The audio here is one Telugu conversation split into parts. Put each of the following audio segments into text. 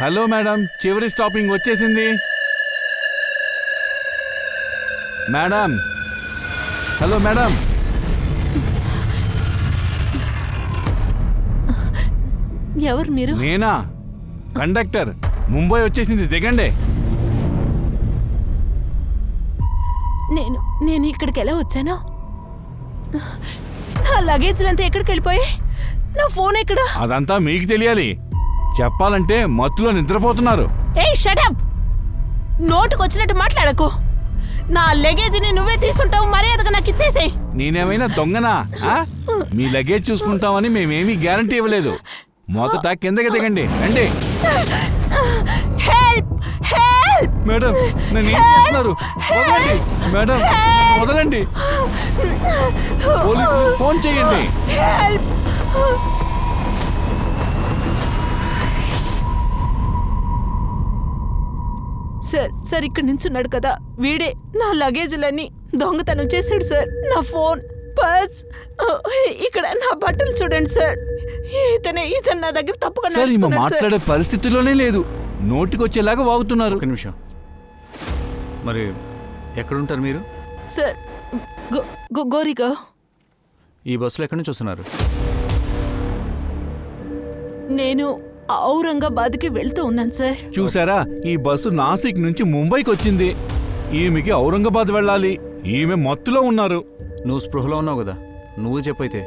హలో మేడం, చివరి స్టాపింగ్ వచ్చేసింది. Madam, hello madam. ఎవరు మీరు? నేనా, కండక్టర్. ముంబై వచ్చేసింది, దిగండి. నేను ఇక్కడికి ఎలా వచ్చాను? నా లగేజ్లంతా ఎక్కడికి వెళ్ళిపోయాయి? నా ఫోన్ ఎక్కడ? అదంతా మీకు తెలియాలి. చెప్పాలంటే మత్తులో నిద్రపోతున్నారు. ఏయ్ షటప్! నోటుకొచ్చినట్టు మాట్లాడకు. నా లగేజ్ని నువ్వే తీసుంటావు, మర్యాదగా నాకు ఇచ్చేసేయ్. నేనేమైనా దొంగనా? మీ లగేజ్ చూసుకుంటామని మేమేమీ గ్యారంటీ ఇవ్వలేదు. మొదట కిందకి దిగండి, రండి. హెల్ప్! హెల్ప్! మేడం, నన్ను ఏం చేస్తున్నారు? వదలండి మేడం, వదలండి. పోలీసులు ఫోన్ చేయండి. హెల్ప్! సార్ ఇక్కడ నించున్నాడు కదా, వీడే నా లగేజ్లన్నీ దొంగతనం చేశాడు సార్. నా ఫోన్, పర్స్, ఇక్కడ నా బట్టలు చూడండి సార్. ఇతను నా దగ్గర తప్పకుండా సార్, ఈమె మాట్లాడే పరిస్థితిలోనే లేదు. నోటికొచ్చేలాగా వాగుతున్నారు. ఒక నిమిషం, మరి ఎక్కడుంటారు మీరు? సార్, గోరిగా. ఈ బస్సులో ఎక్కడి నుంచి వస్తున్నారు? నేను ఔరంగాబాద్కి వెళ్తూ ఉన్నాను సార్. చూసారా, ఈ బస్సు నాసిక్ నుంచి ముంబైకి వచ్చింది. ఈమెకి ఔరంగాబాద్ వెళ్ళాలి. ఈమె మత్తులో ఉన్నారు. నువ్వు స్పృహలో ఉన్నావు కదా, నువ్వు చెప్పైతే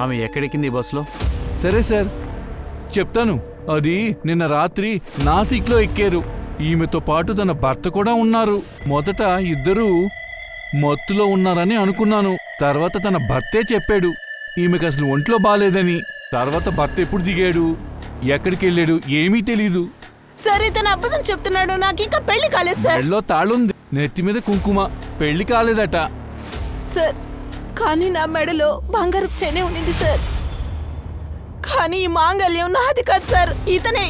ఆమె ఎక్కడెక్కింది ఈ బస్సులో? సరే సార్, చెప్తాను. అది నిన్న రాత్రి నాసిక్లో ఎక్కారు. ఈమెతో పాటు తన భర్త కూడా ఉన్నారు. మొదట ఇద్దరూ మత్తులో ఉన్నారని అనుకున్నాను. తర్వాత తన భర్తే చెప్పాడు ఈమెకు అసలు ఒంట్లో బాలేదని. తర్వాత భర్త ఎప్పుడు దిగాడు, ఎక్కడికి వెళ్ళాడు ఏమీ తెలీదు. సరే, తన అబద్ధం చెప్తున్నాడు. నాకు ఇంకా పెళ్లి కాలేదు సార్. మెడలో తాళుంది, నెత్తి మీద కుంకుమ, పెళ్లి కాలేదట. సార్, కానీ నా మెడలో బంగారు చెనే ఉండింది సార్. కానీ ఈ మాంగళ్యం నాది కాదు సార్. ఇతనే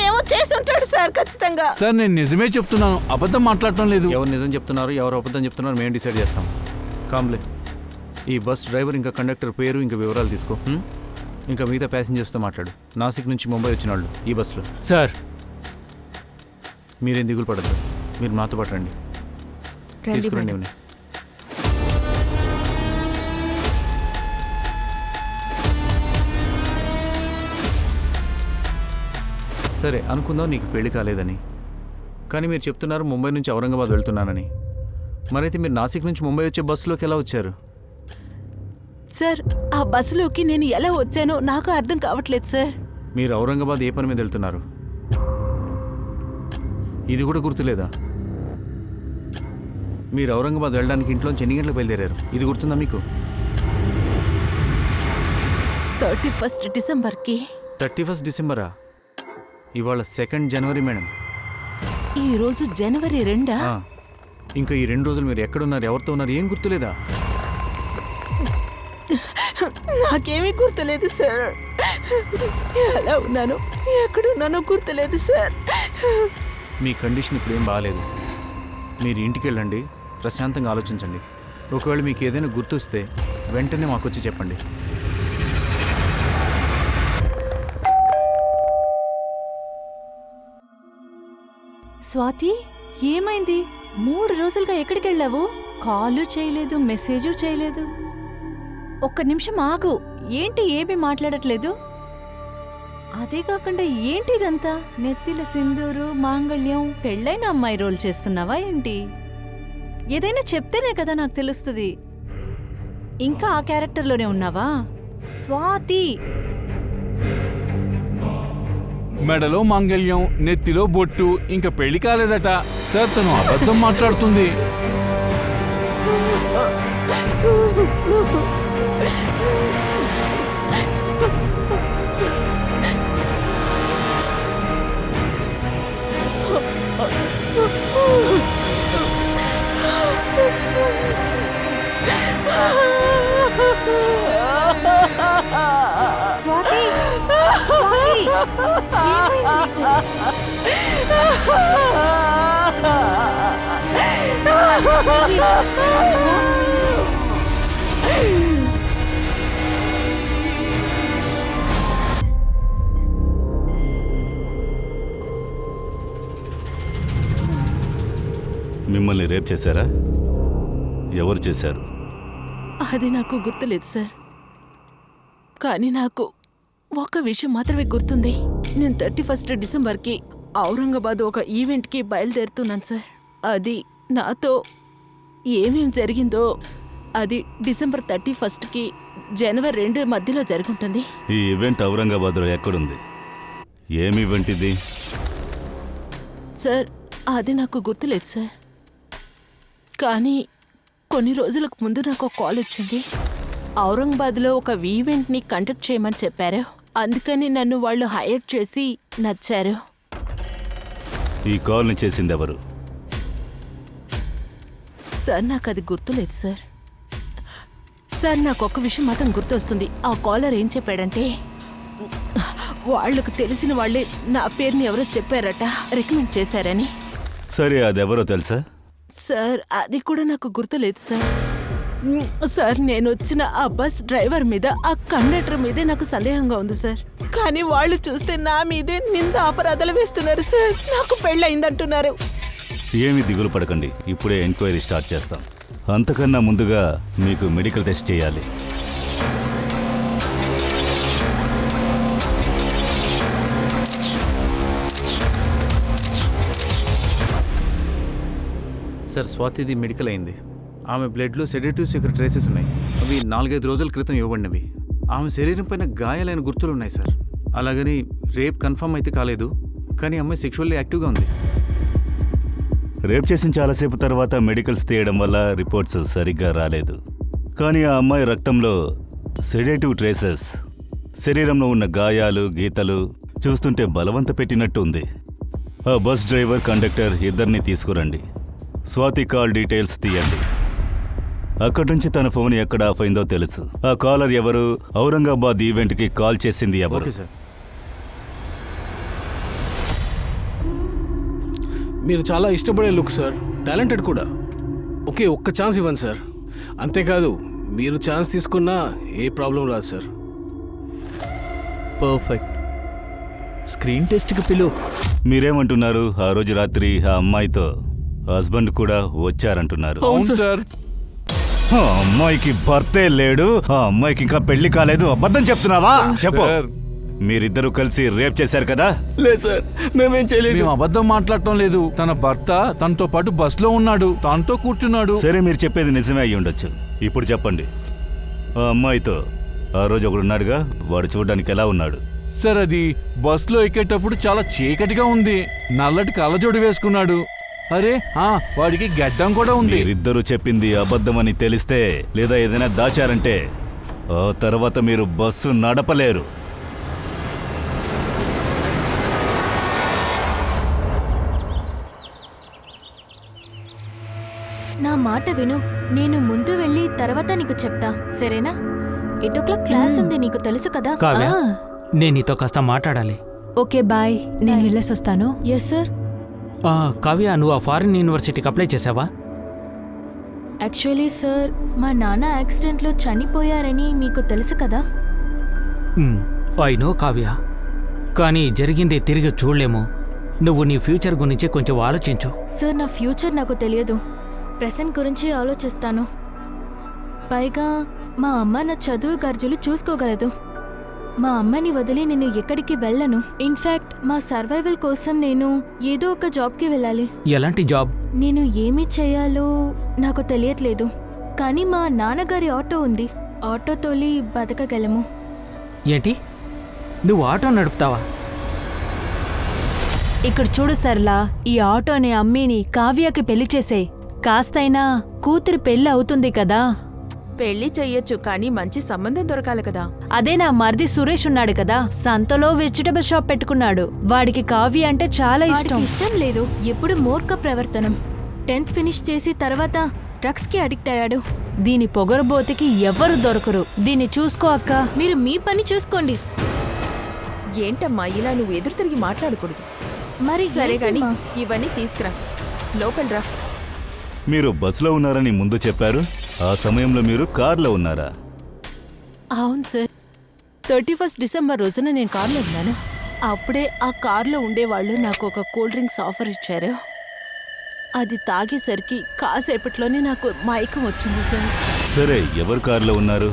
ఏమో చేసి ఉంటాడు సార్, ఖచ్చితంగా. సార్, నేను నిజమే చెప్తున్నాను, అబద్ధం మాట్లాడటం లేదు. ఎవరు నిజం చెప్తున్నారు, ఎవరు అబద్ధం చెప్తున్నారు మేము డిసైడ్ చేస్తాం. కాంబ్లే, ఈ బస్ డ్రైవర్ ఇంకా కండక్టర్ పేరు ఇంకా వివరాలు తీసుకో. ఇంకా మిగతా ప్యాసింజర్స్తో మాట్లాడు. నాసిక్ నుంచి ముంబై వచ్చిన వాళ్ళు ఈ బస్సులో. సార్, మీరేం దిగులు పడద్దు, మీరు మాతో పాటు రండి. తీసుకురండి ఇవన్నీ. సరే, అనుకుందాం నీకు పెళ్లి కాలేదని. కానీ మీరు చెప్తున్నారు ముంబై నుంచి ఔరంగాబాద్ వెళ్తున్నానని. మరైతే మీరు నాసిక్ నుంచి ముంబై వచ్చే బస్సులోకి ఎలా వచ్చారు? సార్, ఆ బస్సులోకి నేను ఎలా వచ్చానో నాకు అర్థం కావట్లేదు సార్. మీరు ఔరంగాబాద్ ఏ పని మీద వెళ్తున్నారు ఇది కూడా గుర్తులేదా? మీరు ఔరంగాబాద్ వెళ్ళడానికి ఇంట్లోంచి ఎన్ని గంటలకు బయలుదేరారు ఇది గుర్తుందా మీకు? 31 డిసెంబర్కి. 31 డిసెంబరా? ఇవాళ 2 జనవరి మేడం. ఈరోజు జనవరి 2. ఇంకా ఈ 2 రోజులు మీరు ఎక్కడున్నారు, ఎవరితో ఉన్నారు, ఏం గుర్తులేదా? నాకేమీ గుర్తులేదు సార్. ఎలా ఉన్నాను, ఎక్కడున్నానో గుర్తులేదు సార్. మీ కండిషన్ ఇప్పుడు ఏం బాగాలేదు. మీరు ఇంటికి వెళ్ళండి, ప్రశాంతంగా ఆలోచించండి. ఒకవేళ మీకు ఏదైనా గుర్తొస్తే వెంటనే మాకు వచ్చి చెప్పండి. స్వాతి, ఏమైంది? 3 రోజులుగా ఎక్కడికి వెళ్ళావు? కాలు చేయలేదు, మెసేజు చేయలేదు. ఒక్క నిమిషం ఆగు. ఏంటి ఏమీ మాట్లాడట్లేదు? అదే కాకుండా ఏంటి ఇదంతా? నెత్తిల సింధూరు, మాంగళ్యం, పెళ్ళైన అమ్మాయి రోల్ చేస్తున్నావా ఏంటి? ఏదైనా చెప్తేనే కదా నాకు తెలుస్తుంది. ఇంకా ఆ క్యారెక్టర్లోనే ఉన్నావా? స్వాతి, మెడలో మాంగళ్యం, నెత్తిలో బొట్టు, ఇంకా పెళ్లి కాలేదట. సార్, తను అబద్ధం మాట్లాడుతుంది. స్వాతి, స్వాతి, ఏమైంది నీకు? మిమ్మల్ని రేప్ చేశారా? ఎవరు చేశారు? అది నాకు గుర్తులేదు సార్. కానీ నాకు ఒక విషయం మాత్రమే గుర్తుంది. నేను 31 డిసెంబర్కి ఔరంగాబాద్ ఒక ఈవెంట్కి బయలుదేరుతున్నాను సార్. అది నాతో ఏమేం జరిగిందో అది డిసెంబర్ 31కి జనవరి 2 మధ్యలో జరుగుంటుంది. ఈ ఈవెంట్ ఔరంగాబాద్లో ఎక్కడుంది? ఏమి ఈవెంట్ ఇది? సార్ అది నాకు గుర్తులేదు సార్. కానీ కొన్ని రోజులకు ముందు నాకు ఒక కాల్ వచ్చింది. ఔరంగాబాద్లో ఒక ఈవెంట్ని కండక్ట్ చేయమని చెప్పారు. అందుకని నన్ను వాళ్ళు హైర్ చేసి నచ్చారు. ఈ కాల్ని చేసింది ఎవరు? సార్ నాకు అది గుర్తులేదు సార్. సార్ నాకు ఒక్క విషయం మాత్రం గుర్తొస్తుంది. ఆ కాలర్ ఏం చెప్పాడంటే వాళ్ళకు తెలిసిన వాళ్ళే నా పేరుని ఎవరో చెప్పారట, రికమెండ్ చేశారని. సరే, అదెవరో తెలుసా? సార్ అది కూడా నాకు గుర్తులేదు సార్. సార్ నేను వచ్చిన ఆ బస్ డ్రైవర్ మీద, ఆ కండక్టర్ మీదే నాకు సందేహంగా ఉంది సార్. కానీ వాళ్ళు చూస్తే నా మీదే నింద అపరాధాలు వేస్తున్నారు సార్. నాకు పెళ్ళయిందంటున్నారు. ఏమీ దిగులు పడకండి, ఇప్పుడే ఎంక్వైరీ స్టార్ట్ చేస్తాం. అంతకన్నా ముందుగా మీకు మెడికల్ టెస్ట్ చేయాలి. సార్, స్వాతిది మెడికల్ అయింది. ఆమె బ్లడ్లో సెడేటివ్ సీక్రెట్ ట్రేసెస్ ఉన్నాయి. అవి 4-5 రోజుల క్రితం ఇవ్వబడినవి. ఆమె శరీరం పైన గాయాలైన గుర్తులు ఉన్నాయి సార్. అలాగని రేప్ కన్ఫర్మ్ అయితే కాలేదు, కానీ అమ్మాయి సెక్షువల్లీ యాక్టివ్గా ఉంది. రేప్ చేసిన చాలాసేపు తర్వాత మెడికల్స్ తీయడం వల్ల రిపోర్ట్స్ సరిగ్గా రాలేదు. కానీ ఆ అమ్మాయి రక్తంలో సెడేటివ్ ట్రేసెస్, శరీరంలో ఉన్న గాయాలు, గీతలు చూస్తుంటే బలవంత పెట్టినట్టు ఉంది. ఆ బస్ డ్రైవర్, కండక్టర్ ఇద్దరిని తీసుకురండి. స్వాతి కాల్ డీటెయిల్స్ తీయండి. అక్కడి నుంచి తన ఫోన్ ఎక్కడ ఆఫ్ అయిందో తెలుసు. ఆ కాలర్ ఎవరు? ఔరంగాబాద్ ఈవెంట్కి కాల్ చేసింది ఎవరు? Okay sir. మీరు చాలా ఇష్టపడే లుక్ సార్, టాలెంటెడ్ కూడా. ఒక్క ఛాన్స్ ఇవ్వండి సార్. అంతేకాదు మీరు ఛాన్స్ తీసుకున్నా ఏ ప్రాబ్లం రాదు సార్. పర్ఫెక్ట్. స్క్రీన్ టెస్ట్కి పిలు. మీరేమంటున్నారు? ఆ రోజు రాత్రి ఆ అమ్మాయితో హస్బెండ్ కూడా వచ్చారంటున్నారు. అవును సార్. ఆ అమ్మాయికి భర్తే లేడు, ఆ అమ్మాయికి ఇంకా పెళ్లి కాలేదు. అబద్ధం చెప్తున్నావా? చెప్పు. సార్, మీరిద్దరూ కలిసి రేప్ చేశారు కదా? లేదు సార్, మేమేం చేయలేదు. మేము అబద్ధం మాట్లాడటం లేదు. తన భర్త తనతో పాటు బస్లో ఉన్నాడు, తనతో కూర్చున్నాడు. సరే, మీరు చెప్పేది నిజమే అయ్యి ఉండొచ్చు. ఇప్పుడు చెప్పండి, ఆ అమ్మాయితో ఆ రోజు ఒకడున్నాడుగా, వాడు చూడడానికి ఎలా ఉన్నాడు? సార్ అది బస్లో ఎక్కేటప్పుడు చాలా చీకటిగా ఉంది. నల్లటి కళ్ళజోడు వేసుకున్నాడు. అరే వాడికి గడ్డం కూడా ఉంది. మీరిద్దరూ చెప్పింది అబద్ధమని తెలిస్తే, లేదా ఏదైనా దాచారంటే ఆ తర్వాత మీరు బస్సు నడపలేరు. నా మాట విను. నేను ముందు వెళ్ళి తర్వాత నీకు చెప్తా, సరేనా? 8 o'clock క్లాస్ ఉంది, నీకు తెలుసు కదా. కావ్య, నేను నీతో కాస్త మాట్లాడాలి. ఓకే బాయ్, నేను వెళ్ళేసొస్తాను. Yes sir. కావ్య, నువ్వు ఆ ఫారిన్ యూనివర్సిటీకి అప్లై చేసావా? యాక్చువల్లీ సార్, మా నాన్న యాక్సిడెంట్లో చనిపోయారని మీకు తెలుసు కదా. ఐ నో కావ్య, కానీ జరిగింది తిరిగి చూడలేము. నువ్వు నీ ఫ్యూచర్ గురించి కొంచెం ఆలోచించు. సార్, నా ఫ్యూచర్ నాకు తెలియదు, ప్రెసెంట్ గురించి ఆలోచిస్తాను. పైగా మా అమ్మ నా చదువు ఖర్చులు చూసుకోగలదు. మా అమ్మని వదిలి నేను ఎక్కడికి వెళ్ళను. ఇన్ఫ్యాక్ట్ మా సర్వైవల్ కోసం నేను ఏదో ఒక జాబ్కి వెళ్ళాలి. ఎలాంటి జాబ్? నేను ఏమి చేయాలో నాకు తెలియట్లేదు. కానీ మా నాన్నగారి ఆటో ఉంది, ఆటో తోలి బతకగలము. ఏంటి, నువ్వు ఆటో నడుపుతావా? ఇక్కడ చూడు సర్లా, ఈ ఆటోని అమ్మీని కావ్యకి పెళ్లి చేసేయ్. కాస్తైనా కూతురు పెళ్లి అవుతుంది కదా. పెళ్లి చెయ్యొచ్చు, కానీ మంచి సంబంధం దొరకాలి కదా. అదే నా మరిది సురేష్ ఉన్నాడు కదా, సంతలో వెజిటబుల్ షాప్ పెట్టుకున్నాడు. వాడికి కావ్య అంటే చాలా వాడికి ఇష్టం. ఇష్టం లేదు, ఎప్పుడు మూర్ఖ ప్రవర్తనం. 10th ఫినిష్ చేసి తర్వాత డ్రగ్స్ కి అడిక్ట్ అయ్యాడు. దీని పొగరుబోతికి ఎవ్వరు దొరకరు. దీన్ని చూసుకో అక్క. మీరు మీ పని చూసుకోండి. ఏంటమ్మా ఇలా నువ్వు ఎదురు తిరిగి మాట్లాడకూడదు. మరి సరే గాని ఏంటమ్మా? ఇవన్నీ తీసుకురా, లోపలిరా. మీరు బస్సులో ఉన్నారని ముందు చెప్పారు. ఆ సమయంలో మీరు కార్లో ఉన్నారా? అవును సార్, 31 డిసెంబర్ రోజున నేను కార్లో ఉన్నాను. అప్పుడే ఆ కార్లో ఉండేవాళ్ళు నాకు ఒక కూల్ డ్రింక్స్ ఆఫర్ ఇచ్చారు. అది తాగేసరికి కాసేపట్లోనే నాకు మైకం వచ్చింది సార్. సరే, ఎవరు కారులో ఉన్నారు?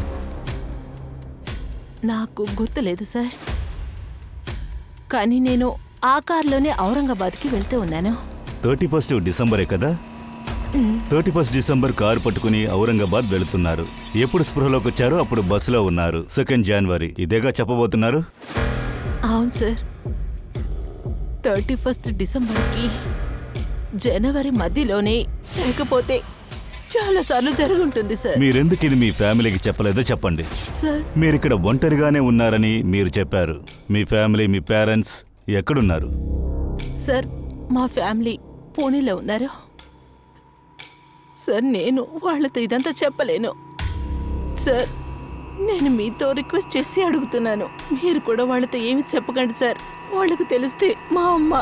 నాకు గుర్తులేదు సార్, కానీ నేను ఆ కార్లోనే ఔరంగాబాద్కి వెళ్తూ ఉన్నాను. 31 డిసెంబరే కదా? 31 డిసెంబర్ కారు పట్టుకుని ఔరంగాబాద్ వెళుతున్నారు. ఎప్పుడు స్పృహలోకి వచ్చారో అప్పుడు బస్సులో ఉన్నారు. 2 జనవరి ఇదేగా చెప్పబోతున్నారు? అవును సార్, 31 డిసెంబర్కి జనవరి మధ్యలోనే, లేకపోతే చాలాసార్లు జరుగుంటుంది సార్. మీరెందుకు ఇది మీ ఫ్యామిలీకి చెప్పలేదో చెప్పండి. సార్, మీరిక్కడ ఒంటరిగానే ఉన్నారని మీరు చెప్పారు. మీ ఫ్యామిలీ, మీ పేరెంట్స్ ఎక్కడున్నారు? సార్, మా ఫ్యామిలీ పూణేలో ఉన్నారు సార్. నేను వాళ్ళతో ఇదంతా చెప్పలేను సార్. నేను మీతో రిక్వెస్ట్ చేసి అడుగుతున్నాను, మీరు కూడా వాళ్ళతో ఏమి చెప్పకండి సార్. వాళ్ళకు తెలిస్తే మా అమ్మ.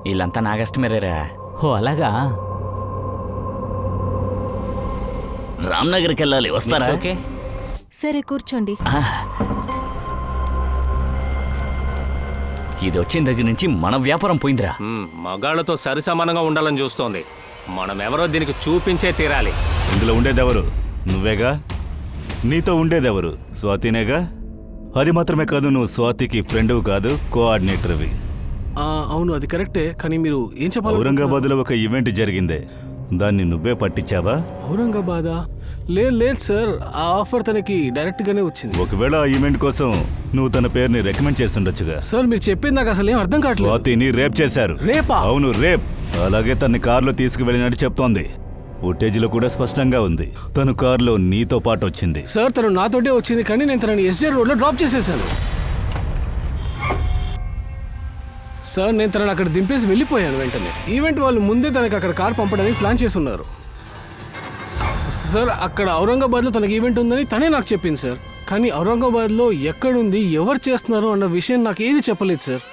వీళ్ళంతా నా కస్టమరేరా. ఓ అలాగా? రామ్నగర్కి వెళ్ళాలి, వస్తారా? ఓకే. సరే కూర్చోండి. ఇది వచ్చిన దగ్గర నుంచి మన వ్యాపారం పోయిందిరా. మగాళ్లతో సరిసమానంగా ఉండాలని చూస్తోంది. మనం ఎవరో దీనికి చూపించే తీరాలి. ఇందులో ఉండేదెవరు? నువ్వేగా. నీతో ఉండేదెవరు? స్వాతినేగా. అది మాత్రమే కాదు, నువ్వు స్వాతికి ఫ్రెండ్వు కాదు, కోఆర్డినేటర్వి. అవును, అది కరెక్టే, కానీ మీరు ఏం చెప్పాలి? ఔరంగాబాద్లో ఒక ఈవెంట్ జరిగిందే, దాన్ని నువ్వే పట్టించావా? ఔరంగాబాదా? లేదు సార్, ఆ ఆఫర్ తనకి డైరెక్ట్ గానే వచ్చింది. ఒకవేళ ఆ ఈవెంట్ కోసం నువ్వు తన పేరుని రికమెండ్ చేస్తుండొచ్చుగా. సార్, మీరు చెప్పింది నాకు అసలు ఏం అర్థం కావట్లేదు. స్వాతిని రేప్ చేశారు. రేపా? అవును, రేప్. అలాగే తన కారులో తీసుకువెళ్ళినట్టు చెప్తోంది. ఫుటేజ్లో కూడా స్పష్టంగా ఉంది. తను కారులో నీతో పాటు వచ్చింది. సార్, తను నాతోటే వచ్చింది, కానీ నేను తనని ఎస్జే రోడ్లో డ్రాప్ చేసేసాను. సార్, నేను తనని అక్కడ దింపేసి వెళ్ళిపోయాను వెంటనే. ఈవెంట్ వాళ్ళు ముందే తనకి అక్కడ కార్ పంపడానికి ప్లాన్ చేస్తున్నారు సార్. అక్కడ ఔరంగాబాద్లో తనకి ఈవెంట్ ఉందని తనే నాకు చెప్పింది సార్. కానీ ఔరంగాబాద్లో ఎక్కడుంది, ఎవరు చేస్తున్నారు అన్న విషయం నాకు ఏది చెప్పలేదు సార్.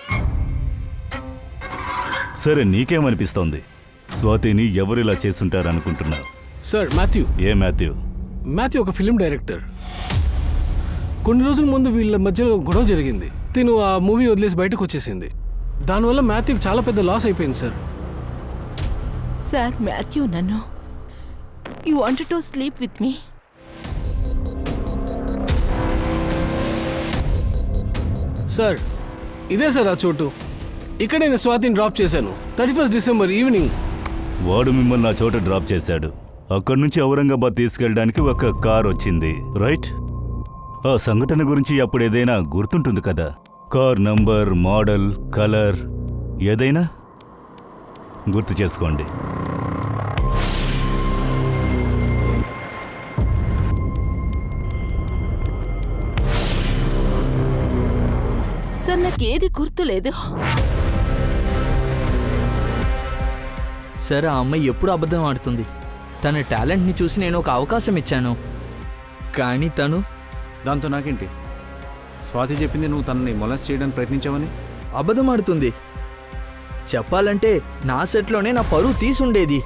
సరే, నీకేమనిపిస్తోంది? స్వాతిని ఎవరు ఇలా చేస్తుంటారు అనుకుంటున్నావు? Sir, Matthew. ఏ మాథ్యూ? మాథ్యూ ఒక ఫిల్మ్ డైరెక్టర్. కొన్ని రోజుల ముందు వీళ్ళ మధ్యలో గొడవ జరిగింది. తిను ఆ మూవీ వదిలేసి బయటకు వచ్చేసింది. దానివల్ల మాథ్యూకి చాలా పెద్ద లాస్ అయిపోయింది సార్. సార్, మాథ్యూ నన్ను, you wanted to sleep with me. Sir, ఇదే సార్ ఆ చోటు. ఇక్కడ నేను స్వాతిని డ్రాప్ చేశాను 31 డిసెంబర్ ఈవినింగ్. వాడు మిమ్మల్ని ఆ చోట డ్రాప్ చేశాడు. అక్కడి నుంచి ఔరంగాబాద్ తీసుకెళ్ళడానికి ఒక కార్ వచ్చింది, రైట్? ఆ సంఘటన గురించి అప్పుడు ఏదైనా గుర్తుంటుంది కదా? కార్ నంబర్, మోడల్, కలర్ ఏదైనా గుర్తు చేసుకోండి. సార్, నాకేది గుర్తులేదు. సరే, ఆ అమ్మాయి ఎప్పుడు అబద్ధం ఆడుతుంది. తన టాలెంట్ని చూసి నేను ఒక అవకాశం ఇచ్చాను, కానీ తను దాంతో నాకేంటి? స్వాతి చెప్పింది నువ్వు తనని మొలెస్ట్ చేయడానికి ప్రయత్నించావని. అబద్ధం ఆడుతుంది. చెప్పాలంటే నా సెట్లోనే నా పరువు తీసుండేది.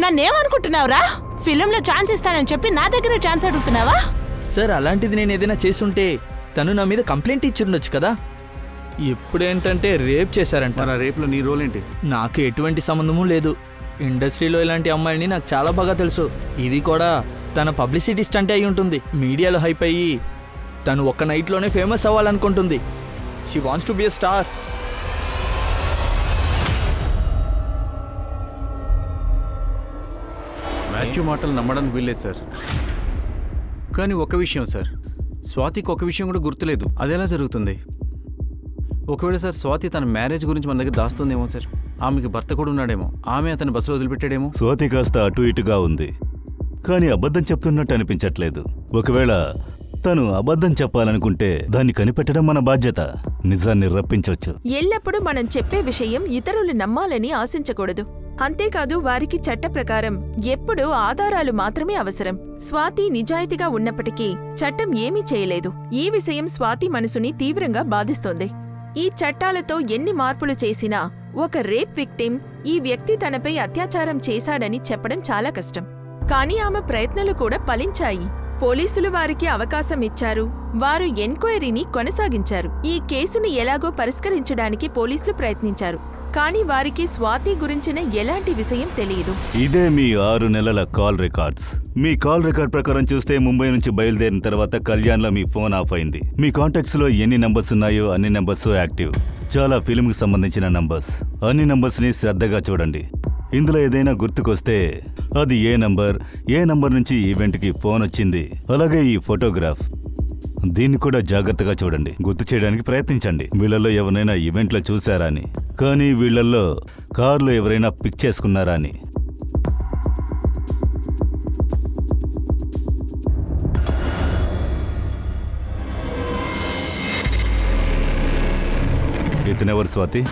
నన్నేమనుకుంటున్నావురా? ఫిలింలో ఛాన్స్ ఇస్తానని చెప్పి నా దగ్గర ఛాన్స్ అడుగుతున్నావా? సార్, అలాంటిది నేను ఏదైనా చేస్తుంటే తను నా మీద కంప్లైంట్ ఇచ్చిండొచ్చు కదా. ఇప్పుడేంటంటే రేప్ చేశారంట. మరి ఆ రేపులో నీ రోల్ ఏంటి? నాకు ఎటువంటి సంబంధము లేదు. ఇండస్ట్రీలో ఇలాంటి అమ్మాయిని నాకు చాలా బాగా తెలుసు. ఇది కూడా తన పబ్లిసిటీ స్టంట్ అయి ఉంటుంది. మీడియాలో హైప్ అయ్యి తను ఒక్క నైట్లోనే ఫేమస్ అవ్వాలనుకుంటుంది. She wants to be a star. Matthew మాటలు నమ్మడానికి వీల్లేదు సార్. కానీ ఒక విషయం సార్, స్వాతికి ఒక విషయం కూడా గుర్తులేదు. అదెలా జరుగుతుంది? ఒకవేళ సార్ స్వాతి తన మ్యారేజ్ గురించి మన దగ్గర దాస్తుందేమో సార్. ఆమెకి భర్త కూడా ఉన్నాడేమో. ఆమె అతని బస్సులో వదిలిపెట్టాడేమో. స్వాతి కాస్త అటు ఇటుగా ఉంది, కానీ అబద్ధం చెప్తున్నట్టు అనిపించట్లేదు. ఒకవేళ తను అబద్ధం చెప్పాలనుకుంటే దాన్ని కనిపెట్టడం మన బాధ్యత. నిజాన్ని రప్పించవచ్చు. ఎల్లప్పుడూ మనం చెప్పే విషయం ఇతరులు నమ్మాలని ఆశించకూడదు. అంతేకాదు, వారికి చట్ట ప్రకారం ఎప్పుడూ ఆధారాలు మాత్రమే అవసరం. స్వాతి నిజాయితీగా ఉన్నప్పటికీ చట్టం ఏమీ చేయలేదు. ఈ విషయం స్వాతి మనసుని తీవ్రంగా బాధిస్తోంది. ఈ చట్టాలతో ఎన్ని మార్పులు చేసినా ఒక రేప్ విక్టిమ్ ఈ వ్యక్తి తనపై అత్యాచారం చేశాడని చెప్పడం చాలా కష్టం. కానీ ఆమె ప్రయత్నాలు కూడా ఫలించాయి. పోలీసులు వారికి అవకాశం ఇచ్చారు. వారు ఎంక్వైరీని కొనసాగించారు. ఈ కేసును ఎలాగో పరిష్కరించడానికి పోలీసులు ప్రయత్నించారు. కానీ వారికి స్వాతి గురించిన ఎలాంటి విషయం తెలియదు. ఇదే మీ 6 నెలల కాల్ రికార్డ్స్. మీ కాల్ రికార్డ్ ప్రకారం చూస్తే ముంబై నుంచి బయలుదేరిన తర్వాత కళ్యాణ్లో మీ ఫోన్ ఆఫ్ అయింది. మీ కాంటాక్ట్స్ లో ఎన్ని నంబర్స్ ఉన్నాయో అన్ని నంబర్స్ యాక్టివ్. చాలా ఫిల్మ్ కి సంబంధించిన నంబర్స్. అన్ని నంబర్స్ ని శ్రద్ధగా చూడండి. ఇందులో ఏదైనా గుర్తుకొస్తే అది ఏ నంబర్ నుంచి ఈవెంట్ కి ఫోన్ వచ్చింది. అలాగే ఈ ఫోటోగ్రాఫ్, దీన్ని కూడా జాగ్రత్తగా చూడండి. గుర్తు చేయడానికి ప్రయత్నించండి. వీళ్ళల్లో ఎవరైనా ఈవెంట్లో చూసారా అని, కానీ వీళ్ళల్లో కార్లో ఎవరైనా పిక్ చేసుకున్నారా అని. ఇతనెవరు స్వాతి?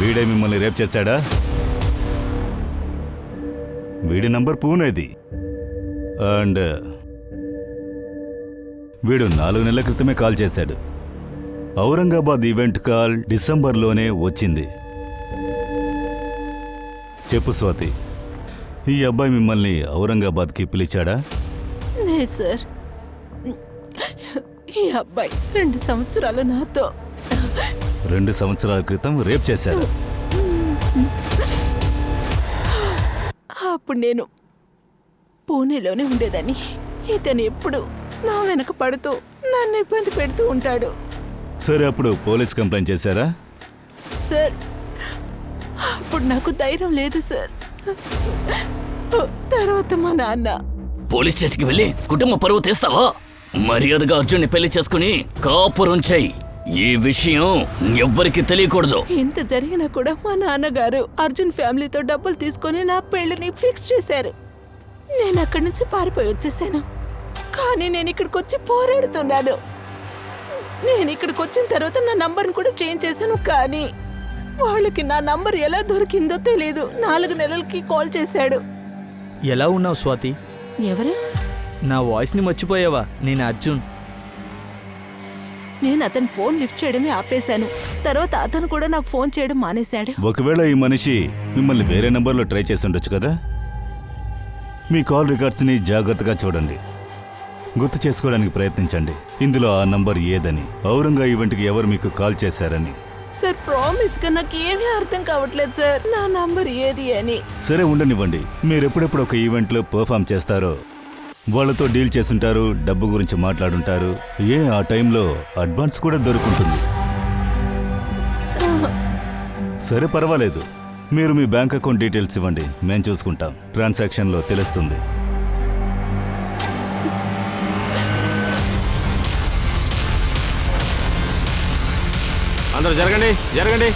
వీడే మిమ్మల్ని రేప్ చేశాడా? వీడి నంబర్ పూనేది. అండ్ వీడు 4 నెలల క్రితమే కాల్ చేశాడు. ఔరంగాబాద్ ఈవెంట్ కాల్ డిసెంబర్లోనే వచ్చింది. చెప్పు స్వాతి, ఈ అబ్బాయి మిమ్మల్ని ఔరంగాబాద్కి పిలిచాడా? లేదు సార్. ఈ అబ్బాయి 2 సంవత్సరాలు నాతో 2 సంవత్సరాల క్రితం రేప్ చేశాడు. అప్పుడు నేను పూణేలోనే ఉండేదాన్ని. ఇతను ఎప్పుడు నా వెనక పడుతూ నన్ను ఇబ్బంది పెడుతూ ఉంటాడు. సరే, అప్పుడు పోలీస్ కంప్లైంట్ చేశారా? సార్, అప్పుడు నాకు ధైర్యం లేదు సార్. తర్వాత మా నాన్న పోలీస్ స్టేషన్కి వెళ్ళి కుటుంబ పరువు తీస్తావా? మర్యాదగా అర్జున్ని పెళ్లి చేసుకుని కాపురం చెయ్యి. ఈ విషయం ఎవ్వరికి తెలియకూడదు. ఇంత జరిగినా కూడా మా నాన్నగారు అర్జున్ ఫ్యామిలీతో డబ్బులు తీసుకొని నా పెళ్లిని ఫిక్స్ చేశారు. నేను అక్కడి నుంచి పారిపోయి వచ్చేసాను. కానీ నేను ఇక్కడికి వచ్చి పోరాడుతున్నాను. నేను ఇక్కడికి వచ్చిన తర్వాత నా నంబర్ని కూడా చేంజ్ చేశాను. కానీ వాళ్ళకి నా నంబర్ ఎలా దొరికిందో తెలియదు. 4 నెలలకి కాల్ చేశాడు. ఎలా ఉన్నావు స్వాతి? ఎవరు? నా వాయిస్ని మర్చిపోయావా? నేను అర్జున్. నేను అతను ఫోన్ లిఫ్ట్ చేయడమే ఆపేశాను. తర్వాత అతను కూడా నాకు ఫోన్ చేయడం మానేశాడు. ఒకవేళ ఈ మనిషి మిమ్మల్ని వేరే నంబర్లో ట్రై చేసి ఉండొచ్చు కదా. మీ కాల్ రికార్డ్స్ని జాగ్రత్తగా చూడండి. గుర్తు చేసుకోవడానికి ప్రయత్నించండి. ఇందులో ఆ నంబర్ ఏదని, ఔరంగా ఈవెంట్కి ఎవరు మీకు కాల్ చేశారని. సార్, ప్రామిస్ గా నాకు ఏమీ అర్థం కావట్లేదు సార్, నా నంబర్ ఏది అని. సరే, ఉండనివ్వండి. మీరు ఎప్పుడెప్పుడు ఒక ఈవెంట్లో పర్ఫామ్ చేస్తారో వాళ్ళతో డీల్ చేసుంటారు, డబ్బు గురించి మాట్లాడుంటారు. ఆ టైంలో అడ్వాన్స్ కూడా దొరుకుంటుంది. సరే, పర్వాలేదు. మీరు మీ బ్యాంక్ అకౌంట్ డీటెయిల్స్ ఇవ్వండి, మేము చూసుకుంటాం. ట్రాన్సాక్షన్లో తెలుస్తుంది. అందరూ జరగండి, జరగండి.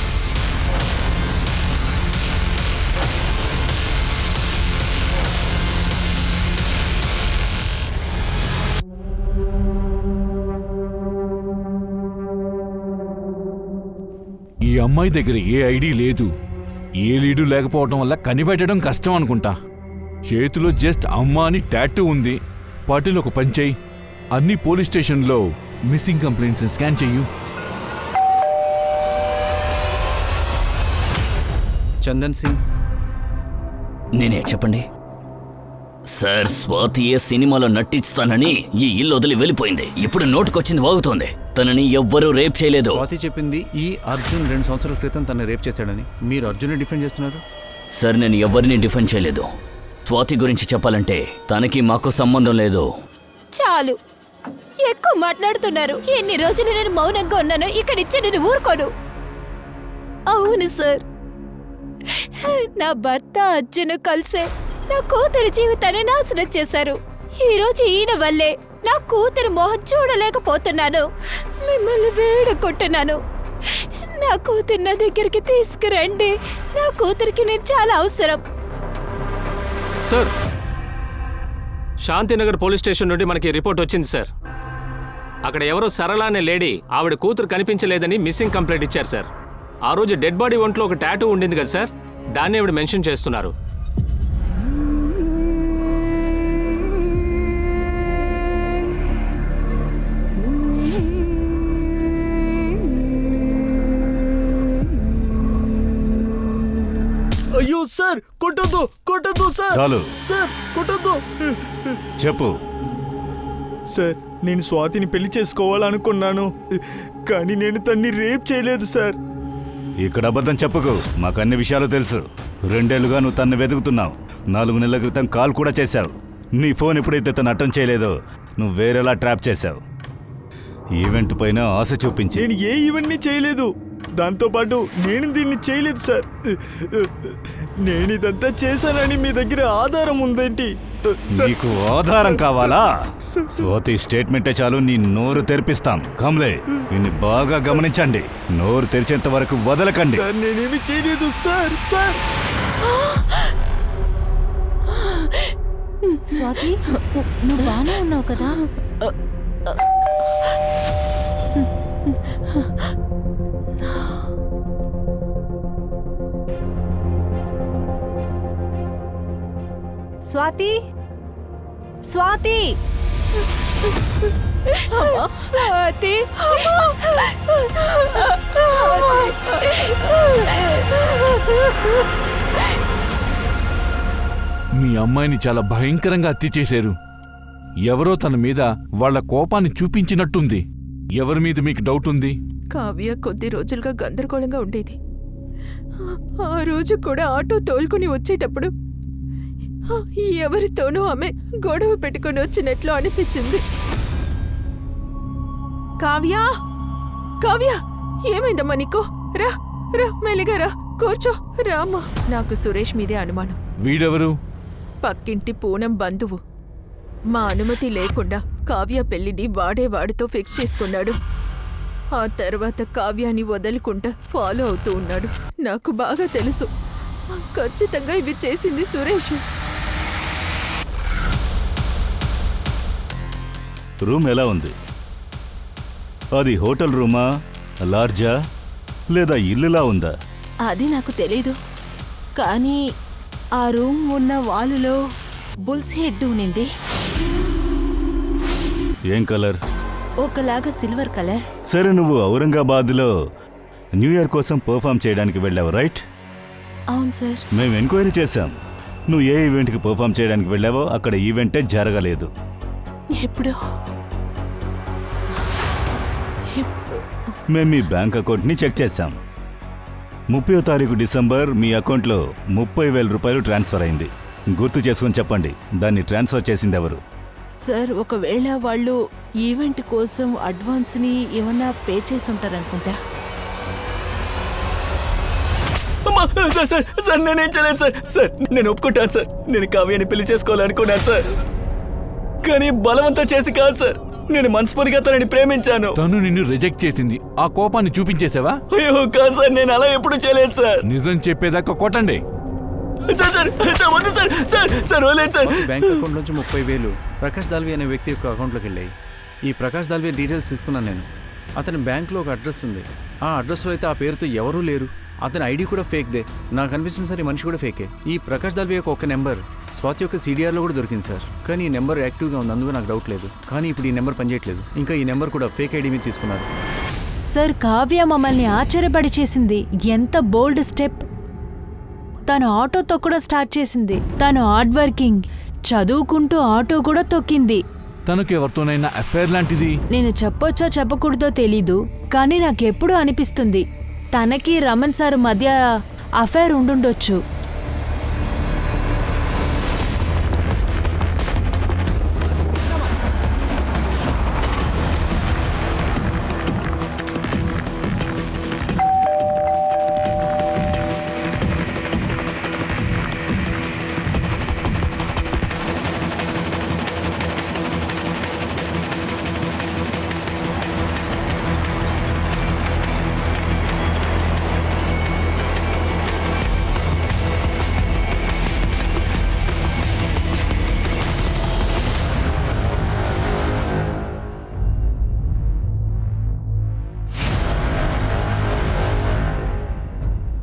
ఈ అమ్మాయి దగ్గర ఏ ఐడి లేదు. ఏ లీడు లేకపోవడం వల్ల కనిపెట్టడం కష్టం అనుకుంటా. చేతిలో జస్ట్ అమ్మ అని టాటూ ఉంది. పాటిల్, ఒక పని చెయ్యి. అన్ని పోలీస్ స్టేషన్లో మిస్సింగ్ కంప్లైంట్స్ స్కాన్ చెయ్యు. చందన్ సింగ్. నేనే, చెప్పండి సార్. స్వాతి ఏ సినిమాలో నటిస్తానని ఈ ఇల్లు వదిలి వెళ్ళిపోయింది. ఇప్పుడు నోటుకొచ్చింది వాగుతోంది. తనని ఎవ్వరూ రేప్ చేయలేదు. స్వాతి చెప్పింది ఈ అర్జున్ 2 సంవత్సరాల క్రితం తన రేప్ చేశాడని. మీరు అర్జున్ని డిఫెండ్ చేస్తున్నారు సార్. నేను ఎవరిని డిఫెండ్ చేయలేదు. స్వాతి గురించి చెప్పాలంటే తనకి మాకు సంబంధం లేదు. చాలు, ఎక్కువ మాట్లాడుతున్నారు. ఎన్ని రోజులు నేను మౌనంగా ఉన్నాను. ఇక్కడిచ్చి నేను ఊరుకోను. అవును సార్, నా భర్త అర్జున్ కలిసే నా కూతురు జీవితాన్ని నాశనం చేశారు. ఈరోజు ఈయన వల్లే నా కూతురు మొహం చూడలేకపోతున్నాను. మిమ్మల్ని వేడుకుంటున్నాను, నా కూతురు నా దగ్గరికి తీసుకురండి. నా కూతురికి నేను చాలా అవసరం. సార్, శాంతినగర్ పోలీస్ స్టేషన్ నుండి మనకి రిపోర్ట్ వచ్చింది సార్. అక్కడ ఎవరో సరళ అనే లేడీ ఆవిడ కూతురు కనిపించలేదని మిస్సింగ్ కంప్లైంట్ ఇచ్చారు సార్. ఆ రోజు డెడ్ బాడీ ఒంట్లో ఒక టాటూ ఉండింది కదా సార్, దాన్ని ఆవిడ మెన్షన్ చేస్తున్నారు. అయ్యో సార్, కొట్టొద్దు కొట్టొద్దు సార్. చాలు సార్ కొట్టొద్దు. చెప్పు. సార్, నేను స్వాతిని పెళ్లి చేసుకోవాలనుకున్నాను, కానీ నేను తన్ని రేప్ చేయలేదు సార్. ఇక్కడ అబద్ధం చెప్పుకు, మాకు అన్ని విషయాలు తెలుసు. 2 ఏళ్లుగా నువ్వు తన్ని వెతుకుతున్నావు. 4 నెలల క్రితం కాల్ కూడా చేశావు. నీ ఫోన్ ఎప్పుడైతే తను అటెండ్ చేయలేదో నువ్వు వేరేలా ట్రాప్ చేశావు. ఈవెంట్ పైన ఆశ చూపించి. నేను ఏ ఈవెంట్ని చేయలేదు, దాంతోపాటు నేను దీన్ని చేయలేదు సార్. నేను ఇదంతా చేశానని మీ దగ్గర ఆధారం ఉందేంటి? నీకు ఆధారం కావాలా? స్వాతి స్టేట్మెంటే చాలు, నీ నోరు తెరిపిస్తాం. కమ్లే, నిన్ను బాగా గమనించండి. నోరు తెరిచేంత వరకు వదలకండి. సార్, నేనేమి చేయలేదు సార్. సార్, స్వాతి, నువ్వు బాగానే ఉన్నావు కదా? స్వాతి, స్వాతి, స్వాతి. మీ అమ్మాయిని చాలా భయంకరంగా హత్య చేశారు. ఎవరో తన మీద వాళ్ళ కోపాన్ని చూపించినట్టుంది. ఎవరి మీద మీకు డౌట్ ఉంది? కావ్య కొద్ది రోజులుగా గందరగోళంగా ఉండేది. ఆ రోజు కూడా ఆటో తోలుకుని వచ్చేటప్పుడు ఎవరితోనూ ఆమె గొడవ పెట్టుకుని వచ్చినట్లు అనిపించింది. కావ్య, కావ్య, ఏమైందమ్మా నీకు? రా రా, మెల్లిగా రా, కూర్చో. రామ్మా. నాకు సురేష్ మీదే అనుమానం. వీడెవరు? పక్కింటి పూనం బంధువు. మా అనుమతి లేకుండా కావ్య పెళ్లిని వాడితో ఫిక్స్ చేసుకున్నాడు. ఆ తర్వాత కావ్యాన్ని వదలకుండా ఫాలో అవుతూ ఉన్నాడు. నాకు బాగా తెలుసు, ఖచ్చితంగా ఇవి చేసింది సురేష్. రూమ్ ఎలా ఉంది? అది హోటల్ రూమా, లాడ్జా, లేదా ఇల్లులా ఉందా? అది నాకు తెలీదు, కానీ ఆ రూమ్ ఉన్న వాలులో బుల్స్ హెడ్ ఉన్నింది. ఏం కలర్? ఒకలాగా సిల్వర్ కలర్. సరే, నువ్వు ఔరంగాబాద్లో న్యూ ఇయర్ కోసం పర్ఫామ్ చేయడానికి వెళ్ళావు, రైట్? అవును సార్. మేము ఎంక్వైరీ చేశాం. నువ్వు ఏ ఈవెంట్కి పర్ఫామ్ చేయడానికి వెళ్ళావో అక్కడ ఈవెంటే జరగలేదు. ఎప్పుడు? మేము మీ బ్యాంక్ అకౌంట్ని చెక్ చేశాం. 30వ తారీఖు డిసెంబర్ మీ అకౌంట్లో 30,000 రూపాయలు ట్రాన్స్ఫర్ అయింది. గుర్తు చేసుకొని చెప్పండి, దాన్ని ట్రాన్స్ఫర్ చేసింది ఎవరు? సార్, ఒకవేళ వాళ్ళు ఈవెంట్ కోసం అడ్వాన్స్ని ఏమన్నా పే చేసి ఉంటారనుకుంటా. సార్ సార్ సార్, నేనేం చేయలేదు సార్. సార్, నేను ఒప్పుకుంటాను సార్. నేను కావ్యాన్ని పెళ్లి చేసుకోవాలనుకున్నాను సార్, కానీ బలవంతం చేసి కాదు సార్. నేను మనస్ఫూర్తిగా తనని ప్రేమించాను. తను నిన్ను రిజెక్ట్ చేసింది. ఆ కోపాన్ని చూపించేసావా? అయ్యో కాదు సార్, నేను అలా ఎప్పుడు చేయలేదు సార్. నిజం చెప్పేదాకా కొట్టండి. సార్ సార్ సార్, వద్దు సార్. సార్ సార్, వదిలేదు సార్. బ్యాంక్ అకౌంట్ నుంచి 30,000 ప్రకాష్ దాల్వి అనే వ్యక్తి యొక్క అకౌంట్లోకి వెళ్ళాయి. ఈ ప్రకాష్ దాల్వి డీటెయిల్స్ తీసుకున్నాను నేను. అతని బ్యాంక్లో ఒక అడ్రస్ ఉంది. ఆ అడ్రస్లో అయితే ఆ పేరుతో ఎవరూ లేరు. అతని ఐడి కూడా ఫేక్దే. నాకు అనిపిస్తుంది సార్, ఈ మనిషి కూడా ఫేకే. ఈ ప్రకాష్ దాల్వి యొక్క ఒక నెంబర్ స్వాతి యొక్క CDRలో కూడా దొరికింది సార్. కానీ ఈ నెంబర్ యాక్టివ్గా ఉంది, అందుకు నాకు డౌట్ లేదు. కానీ ఇప్పుడు ఈ నెంబర్ పనిచేయట్లేదు. ఇంకా ఈ నెంబర్ కూడా ఫేక్ ఐడి మీద తీసుకున్నారు. సార్, కావ్య మమ్మల్ని ఆశ్చర్యపడి చేసింది. ఎంత బోల్డ్ స్టెప్! తను ఆటోతో కూడా స్టార్ట్ చేసింది. తను హార్డ్ వర్కింగ్, చదువుకుంటూ ఆటో కూడా తొక్కింది. తనకు ఎవరితోనైనా అఫైర్ లాంటిది? నేను చెప్పొచ్చో చెప్పకూడదో తెలీదు, కానీ నాకెప్పుడు అనిపిస్తుంది తనకి రమణ్ సార్ మధ్య అఫైర్ ఉండుండొచ్చు.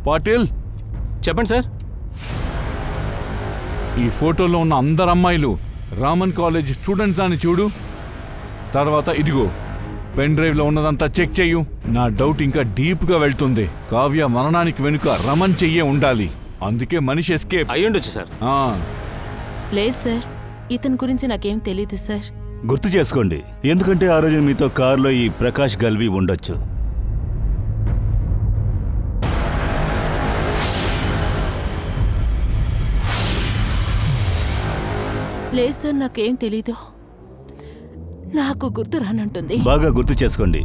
పాటిల్, చెప్పండి సార్. ఈ ఫోటోలో ఉన్న అందరు అమ్మాయిలు రామన్ కాలేజ్ స్టూడెంట్స్ అని చూడు. తర్వాత ఇదిగో పెన్ డ్రైవ్లో ఉన్నదంతా చెక్ చెయ్యు. నా డౌట్ ఇంకా డీప్గా వెళ్తుంది. కావ్య మరణానికి వెనుక రమన్ చెయ్యే ఉండాలి. అందుకే మనిషి ఎస్కేప్ అయ్యుండొచ్చు సార్. లేదు సార్, ఇతని గురించి నాకేం తెలీదు సార్. గుర్తు చేసుకోండి, ఎందుకంటే ఆ రోజు మీతో కారులో ఈ ప్రకాష్ గల్వి ఉండొచ్చు. లేదు సార్, నాకేం తెలీదు. నాకు గుర్తు రానంటుంది. బాగా గుర్తు చేసుకోండి.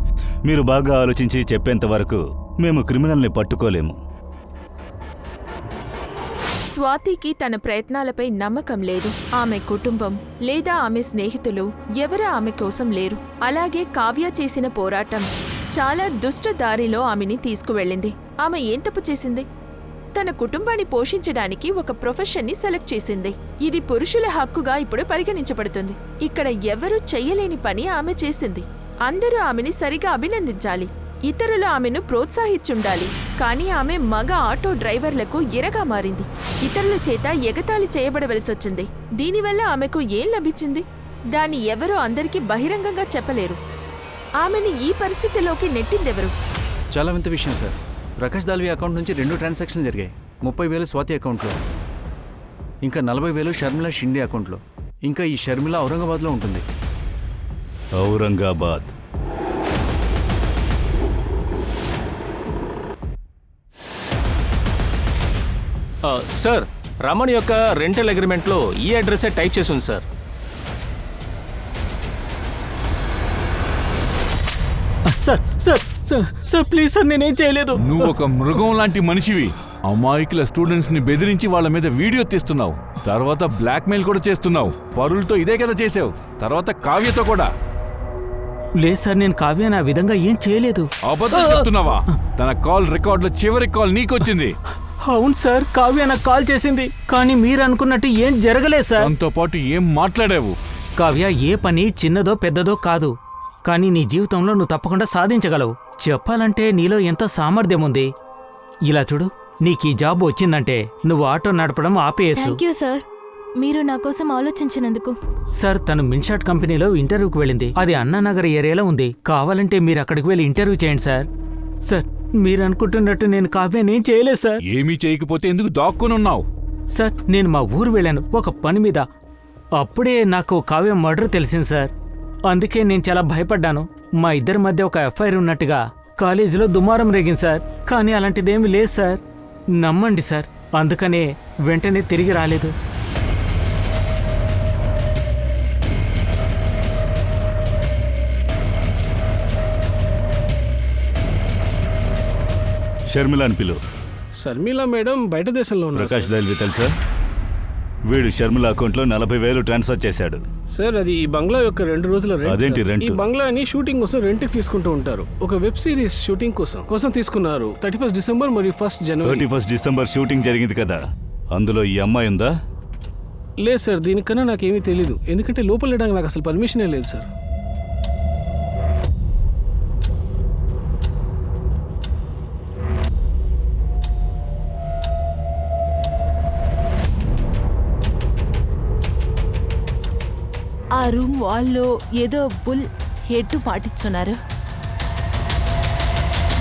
మీరు బాగా ఆలోచించి చెప్పేంత వరకు మేము క్రిమినల్ని పట్టుకోలేము. స్వాతికి తన ప్రయత్నాలపై నమ్మకం లేదు. ఆమె కుటుంబం లేదా ఆమె స్నేహితులు ఎవరూ ఆమె కోసం లేరు. అలాగే కావ్య చేసిన పోరాటం చాలా దుష్ట దారిలో ఆమెని తీసుకువెళ్ళింది. ఆమె ఏం తప్పు చేసింది? తన కుటుంబాన్ని పోషించడానికి ఒక ప్రొఫెషన్ని సెలెక్ట్ చేసింది. ఇది పురుషుల హక్కుగా ఇప్పుడు పరిగణించబడుతుంది. ఇక్కడ ఎవరూ చెయ్యలేని పని ఆమె చేసింది. అందరూ ఆమెని సరిగా అభినందించాలి, ఇతరులు ఆమెను ప్రోత్సహించుండాలి. కానీ ఆమె మగ ఆటో డ్రైవర్లకు ఇరగా మారింది. ఇతరుల చేత ఎగతాళి చేయబడవలసొచ్చింది. దీనివల్ల ఆమెకు ఏం లభించింది? దాన్ని ఎవరూ అందరికీ బహిరంగంగా చెప్పలేరు. ఆమెని ఈ పరిస్థితిలోకి నెట్టిందెవరు? చాలా వింత విషయం సార్. ప్రకాష్ దాల్వి అకౌంట్ నుంచి 2 ట్రాన్సాక్షన్లు జరిగాయి. 30,000 స్వాతి అకౌంట్లో, ఇంకా 40,000 షర్మిల షిండే అకౌంట్లో. ఇంకా ఈ షర్మిల ఔరంగాబాద్లో ఉంటుంది. ఔరంగాబాద్. సార్, రమణ్ యొక్క రెంటల్ అగ్రిమెంట్లో ఈ అడ్రస్సే టైప్ చేసి ఉంది sir. Sir sir sir sir please sir, నేనేం చేయలేదు. నువ్వు ఒక మృగం లాంటి మనిషివి. అమాయకుల స్టూడెంట్స్ ని బెదిరించి వాళ్ళ మీద వీడియో తీస్తున్నావు, తర్వాత బ్లాక్మెయిల్ కూడా చేస్తున్నావు. పరులతో ఇదే కదా చేసావు, తర్వాత కావ్యతో కూడా. లేదు సార్, నేను కావ్య నా విధంగా ఏం చేయలేదు. అబద్ధం చెప్తున్నావా? తన కాల్ రికార్డులో చివరి కాల్ నీకొచ్చింది. అవును సార్, కావ్య నాకు కాల్ చేసింది. కానీ మీరు అనుకున్నట్టు ఏం జరగలేదు సార్. దాంతో పాటు ఏం మాట్లాడావు? కావ్య ఏ పని చిన్నదో పెద్దదో కాదు, కానీ నీ జీవితంలో నువ్వు తప్పకుండా సాధించగలవు. చెప్పాలంటే నీలో ఎంత సామర్థ్యం ఉంది. ఇలా చూడు, నీకు ఈ జాబ్ వచ్చిందంటే నువ్వు ఆటో నడపడం ఆపేయచ్చు. థ్యాంక్ యూ సార్, మీరు నా కోసం ఆలోచించినందుకు. సార్, తను మిన్షాట్ కంపెనీలో ఇంటర్వ్యూకి వెళ్ళింది. అది అన్నానగర్ ఏరియాలో ఉంది. కావాలంటే మీరు అక్కడికి వెళ్ళి ఇంటర్వ్యూ చేయండి సార్. సార్, మీరు అనుకుంటున్నట్టు నేను కావ్యాన్ని ఏం చేయలేదు సార్. ఏమీ చేయకపోతే ఎందుకు దాక్కుని ఉన్నావు? సార్, నేను మా ఊరు వెళ్ళాను ఒక పని మీద. అప్పుడే నాకు కావ్య మర్డర్ తెలిసింది సార్. అందుకే నేను చాలా భయపడ్డాను. మా ఇద్దరి మధ్య ఒక ఎఫ్ఐఆర్ ఉన్నట్టుగా కాలేజీలో దుమారం రేగింది సార్. కానీ అలాంటిదేమీ లేదు సార్, నమ్మండి సార్. అందుకనే వెంటనే తిరిగి రాలేదు. షర్మిలాని పిలు. శర్మిల మేడం బయట దేశంలో ఉన్నారు. ప్రకాష్ దాల్వి తెలుసా? వీడు షర్మిల అకౌంట్లో 40,000 ట్రాన్స్ఫర్ చేశాడు. సార్, అది ఈ బంగ్లా యొక్క 2 రోజుల రెంట్. అదేంటి సార్. రెంట్? ఈ బంగ్లాని షూటింగ్ కోసం రెంట్కి తీసుకుంటూ ఉంటారు. ఒక వెబ్ సిరీస్ షూటింగ్ కోసం తీసుకున్నారు. 31 డిసెంబర్ మరియు 1 జనవరి. 31 డిసెంబర్ షూటింగ్ జరిగింది కదా, అందులో ఈ అమ్మాయి ఉందా? లేదు సార్, దీనికన్నా నాకేమీ తెలీదు. ఎందుకంటే లోపల వెళ్ళడానికి నాకు అసలు పర్మిషనే లేదు సార్. ఆ రూమ్ వాల్లో ఏదో బుల్ హెడ్ పాటించున్నారు.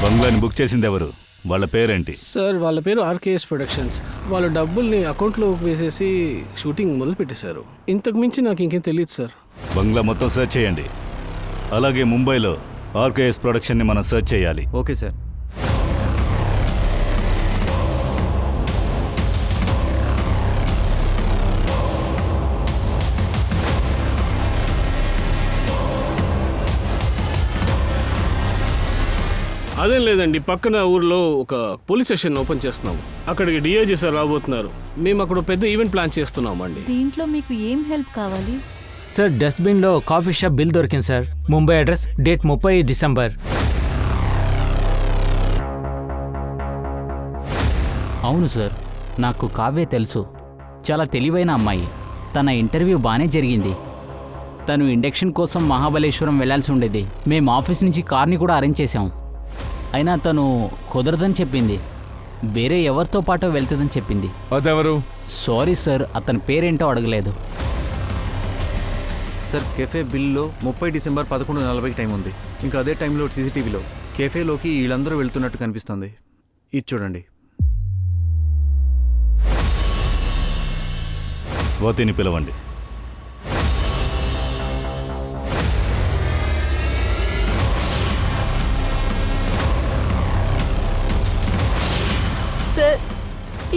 బంగ్లాని బుక్ చేసింది ఎవరు? వాళ్ళ పేరేంటి? సార్, వాళ్ళ పేరు ఆర్కేఎస్ ప్రొడక్షన్స్. వాళ్ళ డబ్బుల్ని అకౌంట్లో వేసేసి షూటింగ్ మొదలు పెట్టేశారు. ఇంతకు మించి నాకు ఇంకేం తెలియదు సార్. బంగ్లా మొత్తం సెర్చ్ చేయండి. అలాగే ముంబైలో ఆర్కేఎస్ ప్రొడక్షన్ని మనం సెర్చ్ చేయాలి. Okay sir. అదేం లేదండి, పక్కన ఊర్లో ఒక పోలీస్ స్టేషన్ ఓపెన్ చేస్తున్నాము. అక్కడికి డిఐజీ సార్ రాబోతున్నారు. మేము అక్కడ పెద్ద ఈవెంట్ ప్లాన్ చేస్తున్నాము అండి. దీంట్లో మీకు ఏం హెల్ప్ కావాలి? సార్, డస్ట్బిన్లో కాఫీ షాప్ బిల్ దొరికింది sir. Mumbai address, date 30 December. అవును సార్, నాకు కావ్య తెలుసు. చాలా తెలివైన అమ్మాయి. తన ఇంటర్వ్యూ బాగానే జరిగింది. తను ఇండక్షన్ కోసం మహాబలేశ్వరం వెళ్లాల్సి ఉండేది. మేము ఆఫీస్ నుంచి కార్ని కూడా అరేంజ్ చేశాం. అయినా తను కుదరదని చెప్పింది. వేరే ఎవరితో పాటు వెళ్తుందని చెప్పింది. అదెవరు? సారీ సార్, అతని పేరేంటో అడగలేదు. సార్, కెఫే బిల్లో 30 డిసెంబర్ 11:40 టైం ఉంది. ఇంకా అదే టైంలో సీసీటీవీలో కెఫేలోకి వీళ్ళందరూ వెళ్తున్నట్టు కనిపిస్తుంది. ఇది చూడండి. స్వాతిని పిలవండి. సార్,